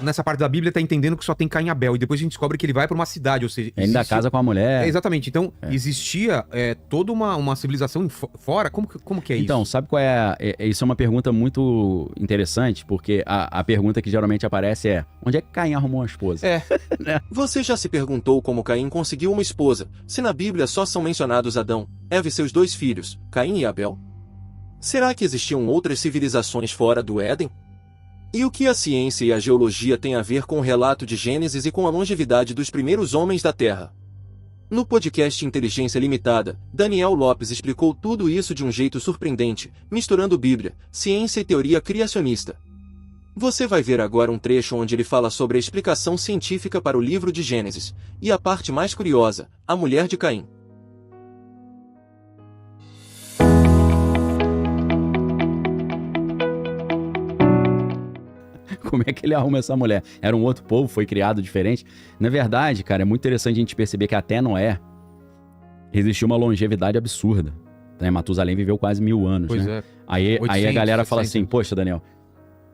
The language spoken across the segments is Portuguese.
nessa parte da Bíblia, tá entendendo que só tem Caim e Abel. E depois a gente descobre que ele vai pra uma cidade, ou seja... Ele ainda casa com a mulher. Exatamente. Então, existia toda uma civilização fora? Como que é isso? Então, sabe qual é? Isso é uma pergunta muito interessante, porque a pergunta que geralmente aparece é: onde é que Caim arrumou uma esposa? Você já se perguntou como Caim conseguiu uma esposa, se na Bíblia só são mencionados Adão, Eva e seus 2 filhos, Caim e Abel? Será que existiam outras civilizações fora do Éden? E o que a ciência e a geologia têm a ver com o relato de Gênesis e com a longevidade dos primeiros homens da Terra? No podcast Inteligência Limitada, Daniel Lopes explicou tudo isso de um jeito surpreendente, misturando Bíblia, ciência e teoria criacionista. Você vai ver agora um trecho onde ele fala sobre a explicação científica para o livro de Gênesis, e a parte mais curiosa, a mulher de Caim. Como é que ele arruma essa mulher? Era um outro povo, foi criado diferente. Na verdade, cara, é muito interessante a gente perceber que até Noé existiu uma longevidade absurda. Né? Matusalém viveu quase 1000 anos, Pois né? é. Aí a 800, galera fala 700. assim, poxa, Daniel,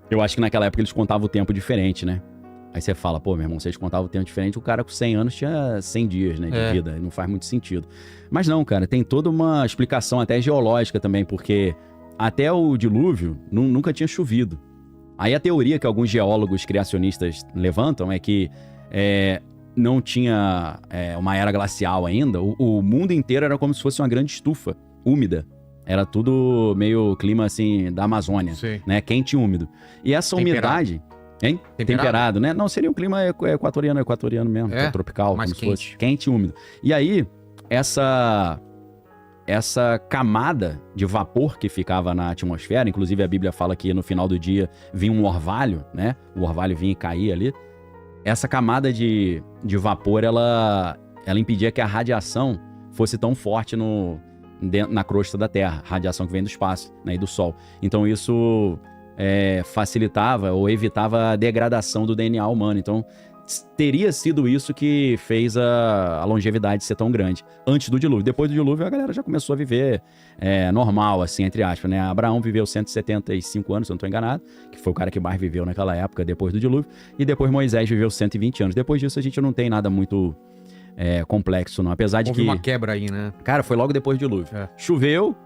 eu acho que naquela época eles contavam o tempo diferente, né? Aí você fala, pô, meu irmão, vocês contavam o tempo diferente, o cara com 100 anos tinha 100 dias, né, de vida. Não faz muito sentido. Mas não, cara, tem toda uma explicação até geológica também, porque até o dilúvio nunca tinha chovido. Aí a teoria que alguns geólogos criacionistas levantam é que não tinha uma era glacial ainda, o mundo inteiro era como se fosse uma grande estufa úmida. Era tudo meio clima assim da Amazônia, Sim. né? Quente e úmido. E essa umidade... Hein? Temperado, né? Não, seria um clima equatoriano mesmo, tropical, mais como se quente. fosse quente e úmido. E aí, essa camada de vapor que ficava na atmosfera, inclusive a Bíblia fala que no final do dia vinha um orvalho, né? O orvalho vinha e caía ali. Essa camada de vapor, ela impedia que a radiação fosse tão forte na crosta da Terra, radiação que vem do espaço, né, e do Sol. Então isso facilitava ou evitava a degradação do DNA humano. Então teria sido isso que fez a longevidade ser tão grande antes do dilúvio. Depois do dilúvio a galera já começou a viver normal, assim, entre aspas, né? Abraão viveu 175 anos, se eu não estou enganado, que foi o cara que mais viveu naquela época depois do dilúvio, e depois Moisés viveu 120 anos. Depois disso a gente não tem nada muito complexo, não. Apesar de Houve que... uma quebra aí, né? Cara, foi logo depois do dilúvio. Choveu,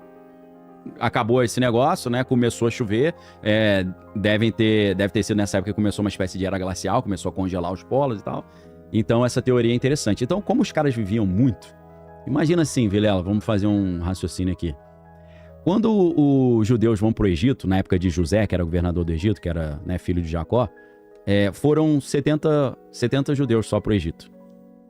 acabou esse negócio, né? Começou a chover. Deve ter sido nessa época que começou uma espécie de era glacial, começou a congelar os polos e tal. Então essa teoria é interessante. Então, como os caras viviam muito, imagina assim, Vilela, vamos fazer um raciocínio aqui. Quando os judeus vão pro Egito, na época de José, que era governador do Egito, que era, né, filho de Jacó, foram 70 judeus só pro Egito.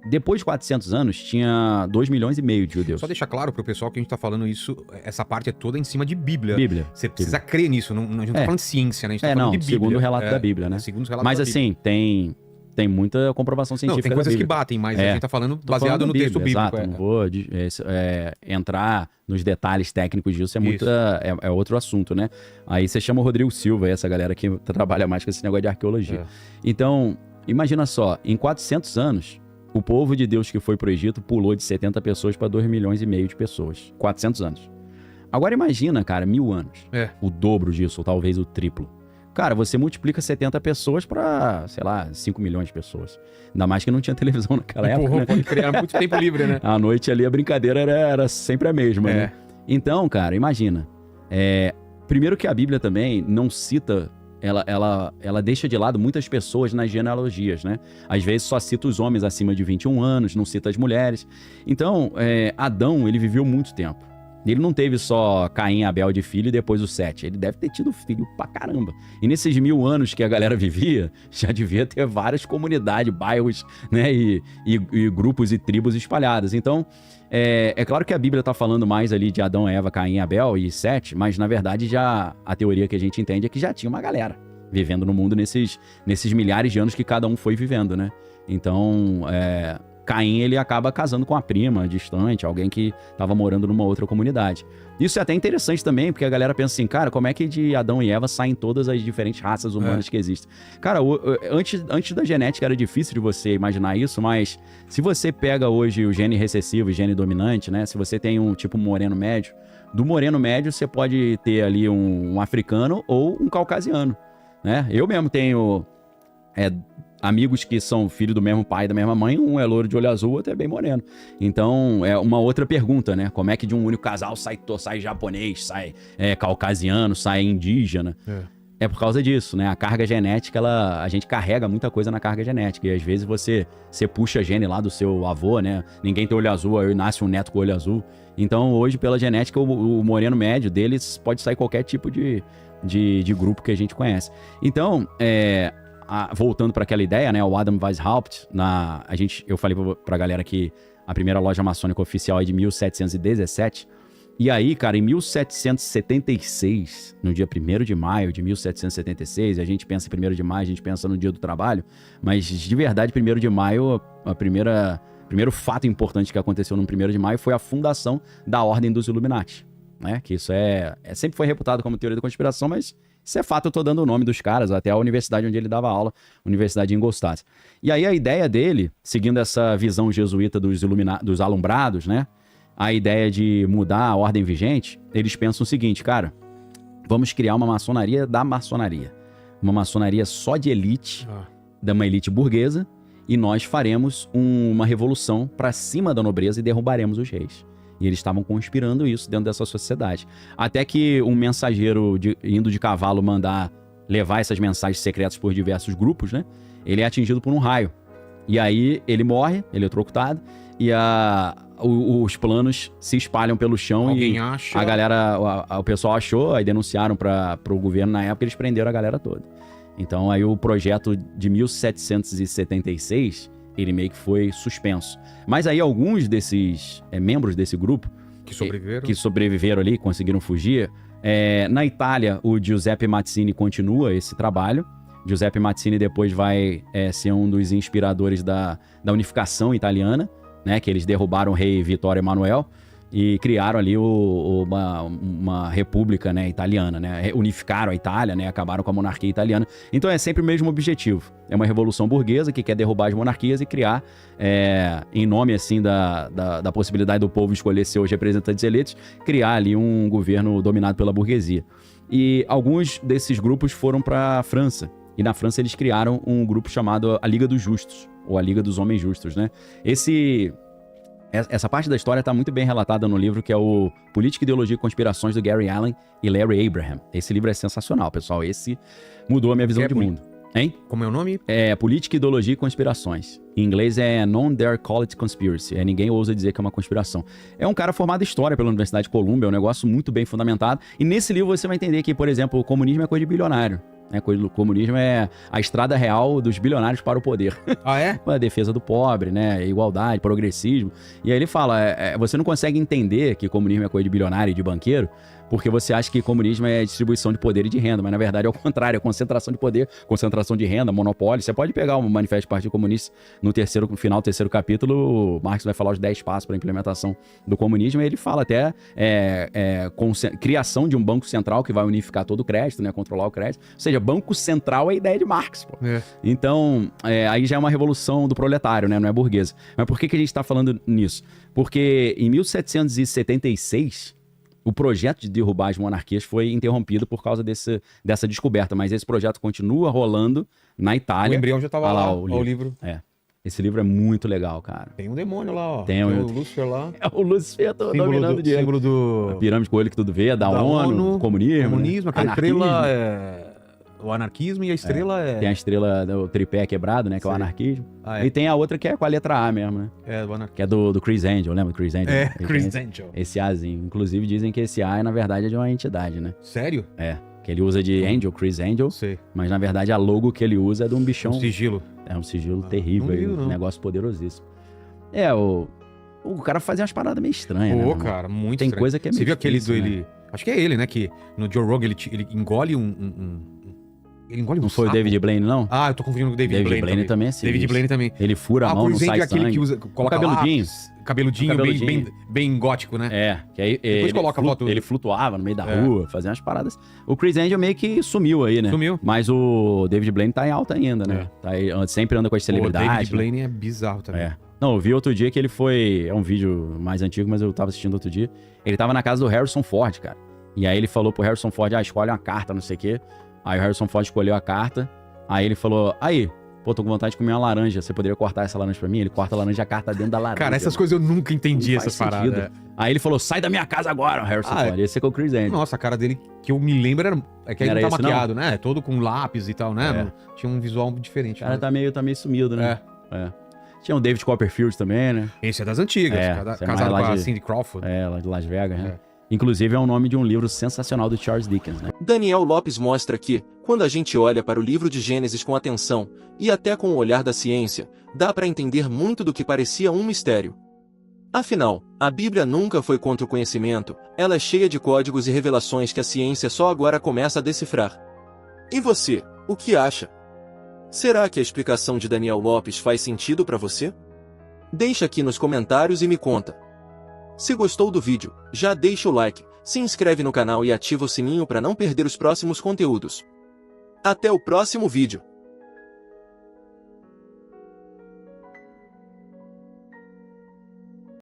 Depois de 400 anos, tinha 2,5 milhões de judeus. Só deixar claro pro pessoal que a gente tá falando isso, essa parte é toda em cima de Bíblia. Bíblia. Você precisa crer nisso, a gente não tá falando de ciência, né? A gente tá falando de Bíblia. Segundo o relato da Bíblia, né? Segundo os relatos Mas da Bíblia. assim, tem muita comprovação Não, científica tem coisas da que Bíblia. batem, mas a gente tá falando Tô baseado falando no da texto bíblico. Exato, não vou entrar nos detalhes técnicos disso, é outro assunto, né? Aí você chama o Rodrigo Silva, essa galera que trabalha mais com esse negócio de arqueologia. Então, imagina só, em 400 anos... O povo de Deus que foi pro Egito pulou de 70 pessoas para 2,5 milhões de pessoas. 400 anos. Agora imagina, cara, 1000 anos. O dobro disso, ou talvez o triplo. Cara, você multiplica 70 pessoas para, sei lá, 5 milhões de pessoas. Ainda mais que não tinha televisão naquela época, né? Pode criar muito tempo livre, né? À noite ali a brincadeira era sempre a mesma, né? Então, cara, imagina. Primeiro que a Bíblia também não cita... Ela deixa de lado muitas pessoas nas genealogias, né? Às vezes só cita os homens acima de 21 anos, não cita as mulheres. Então, Adão, ele viveu muito tempo. Ele não teve só Caim e Abel de filho e depois o Sete. Ele deve ter tido filho pra caramba. E nesses 1000 anos que a galera vivia, já devia ter várias comunidades, bairros, né? E grupos e tribos espalhadas. Então, é claro que a Bíblia tá falando mais ali de Adão, Eva, Caim, Abel e Sete, mas na verdade já a teoria que a gente entende é que já tinha uma galera vivendo no mundo nesses milhares de anos que cada um foi vivendo, né? Então, Caim, ele acaba casando com a prima distante, alguém que estava morando numa outra comunidade. Isso é até interessante também, porque a galera pensa assim, cara, como é que de Adão e Eva saem todas as diferentes raças humanas que existem? Cara, antes da genética era difícil de você imaginar isso, mas se você pega hoje o gene recessivo e gene dominante, né? Se você tem um tipo moreno médio, do moreno médio você pode ter ali um africano ou um caucasiano, né? Eu mesmo tenho amigos que são filhos do mesmo pai e da mesma mãe, um é loiro de olho azul, o outro é bem moreno. Então, é uma outra pergunta, né? Como é que de um único casal sai japonês, sai caucasiano, sai indígena? É por causa disso, né? A carga genética, a gente carrega muita coisa na carga genética. E às vezes você puxa gene lá do seu avô, né? Ninguém tem olho azul, aí nasce um neto com olho azul. Então, hoje, pela genética, o moreno médio deles pode sair qualquer tipo de grupo que a gente conhece. Então, voltando para aquela ideia, né? O Adam Weishaupt, eu falei pra galera que a primeira loja maçônica oficial é de 1717. E aí, cara, em 1776, no dia 1º de maio de 1776, a gente pensa em 1º de maio, a gente pensa no dia do trabalho, mas de verdade, 1º de maio, primeiro fato importante que aconteceu no 1º de maio foi a fundação da Ordem dos Illuminati, né? Que isso sempre foi reputado como teoria da conspiração, mas isso é fato, eu tô dando o nome dos caras, até a universidade onde ele dava aula, Universidade de Ingolstadt. E aí a ideia dele, seguindo essa visão jesuíta dos alumbrados, né? A ideia de mudar a ordem vigente, eles pensam o seguinte, cara, vamos criar uma maçonaria da maçonaria. Uma maçonaria só de elite, de uma elite burguesa, e nós faremos uma revolução para cima da nobreza e derrubaremos os reis. E eles estavam conspirando isso dentro dessa sociedade. Até que um mensageiro indo de cavalo levar essas mensagens secretas por diversos grupos, né? Ele é atingido por um raio. E aí ele morre, eletrocutado, e os planos se espalham pelo chão. Alguém acha? A galera, o pessoal achou, aí denunciaram para o governo na época, eles prenderam a galera toda. Então aí o projeto de 1776, ele meio que foi suspenso. Mas aí alguns desses membros desse grupo que sobreviveram ali, conseguiram fugir. Na Itália, o Giuseppe Mazzini continua esse trabalho. Giuseppe Mazzini depois vai ser um dos inspiradores da unificação italiana, né, que eles derrubaram o rei Vittorio Emanuele e criaram ali uma república, né, italiana, né, unificaram a Itália, né, acabaram com a monarquia italiana. Então é sempre o mesmo objetivo, é uma revolução burguesa que quer derrubar as monarquias e criar, em nome assim da possibilidade do povo escolher seus representantes eleitos, criar ali um governo dominado pela burguesia. E alguns desses grupos foram para a França, e na França eles criaram um grupo chamado a Liga dos Justos, ou a Liga dos Homens Justos, né? Essa parte da história está muito bem relatada no livro, que é o Política, Ideologia e Conspirações, do Gary Allen e Larry Abraham. Esse livro é sensacional, pessoal. Esse mudou a minha visão de mundo. Hein? Como é o nome? Política, Ideologia e Conspirações. Em inglês é None Dare Call It Conspiracy. Ninguém ousa dizer que é uma conspiração. É um cara formado em História pela Universidade de Columbia, é um negócio muito bem fundamentado. E nesse livro você vai entender que, por exemplo, o comunismo é coisa de bilionário. O comunismo é a estrada real dos bilionários para o poder. Ah, é? A defesa do pobre, né? Igualdade, progressismo. E aí ele fala, você não consegue entender que comunismo é coisa de bilionário e de banqueiro, porque você acha que comunismo é distribuição de poder e de renda, mas na verdade é o contrário, é concentração de poder, concentração de renda, monopólio. Você pode pegar o Manifesto do Partido Comunista no final do terceiro capítulo, o Marx vai falar os 10 passos para a implementação do comunismo, e ele fala até criação de um banco central que vai unificar todo o crédito, né, controlar o crédito. Ou seja, banco central é a ideia de Marx, pô. Então, aí já é uma revolução do proletário, né, não é burguesa. Mas por que a gente está falando nisso? Porque em 1776... o projeto de derrubar as monarquias foi interrompido por causa dessa descoberta, mas esse projeto continua rolando na Itália. O embrião já estava lá, o livro. Esse livro é muito legal, cara. Tem um demônio lá, ó. Tem o Lúcifer lá. O Lúcifer dominando o Diego. Símbolo do... A pirâmide com o olho que tudo vê, da ONU, comunismo, aquela estrela o anarquismo, e a estrela Tem a estrela do tripé quebrado, né, que é o anarquismo. E tem a outra que é com a letra A mesmo, né? Do anarquismo. Que é do Chris Angel, lembra do Chris Angel? Chris Angel. Esse Azinho. Inclusive dizem que esse A, na verdade, é de uma entidade, né? Sério? Que ele usa de Angel, Chris Angel. Sei. Mas, na verdade, a logo que ele usa é de um bichão. Um sigilo. É um sigilo terrível, não vi, um negócio poderosíssimo. O cara fazia umas paradas meio estranhas, né? Cara, muito Tem estranho. coisa que é meio Você viu aquele difícil, do ele... Acho que é ele, né? Que no Joe Rogan ele engole ele engole Não foi o David Blaine, não? Eu tô confundindo com o David Blaine. David Blaine também é sinistro. David Blaine também. Ele fura a mão, não sai aquele sangue. que usa, coloca cabeludinho. Cabeludinho bem gótico, né? Que aí Depois coloca a foto. Ele flutuava no meio da rua, fazia umas paradas. O Chris Angel meio que sumiu aí, né? Sumiu. Mas o David Blaine tá em alta ainda, né? Tá aí, sempre anda com as celebridades. O David Blaine é bizarro também. Não, eu vi outro dia que ele foi... É um vídeo mais antigo, mas eu tava assistindo outro dia. Ele tava na casa do Harrison Ford, cara. E aí ele falou pro Harrison Ford, escolhe uma carta, não sei o quê. Aí o Harrison Ford escolheu a carta. Aí ele falou, Pô, tô com vontade de comer uma laranja. Você poderia cortar essa laranja pra mim? Ele corta a laranja e a carta dentro da laranja. Cara, essas coisas eu nunca entendi, Não essas faz paradas. sentido. Aí ele falou, sai da minha casa agora, Harrison Ford. Esse é o Chris Angel. Nossa, a cara dele, que eu me lembro, é que ele Era não tá esse, maquiado, né? É todo com lápis e tal, né? Tinha um visual diferente. O cara tá meio sumido, né? É. Tinha o David Copperfield também, né? Esse é das antigas, Você é casado mais com lá a de- Cindy Crawford. Lá de Las Vegas, né? Inclusive é o nome de um livro sensacional do Charles Dickens, né? Daniel Lopes mostra que, quando a gente olha para o livro de Gênesis com atenção, e até com o olhar da ciência, dá para entender muito do que parecia um mistério. Afinal, a Bíblia nunca foi contra o conhecimento, ela é cheia de códigos e revelações que a ciência só agora começa a decifrar. E você, o que acha? Será que a explicação de Daniel Lopes faz sentido para você? Deixa aqui nos comentários e me conta. Se gostou do vídeo, já deixa o like, se inscreve no canal e ativa o sininho para não perder os próximos conteúdos. Até o próximo vídeo!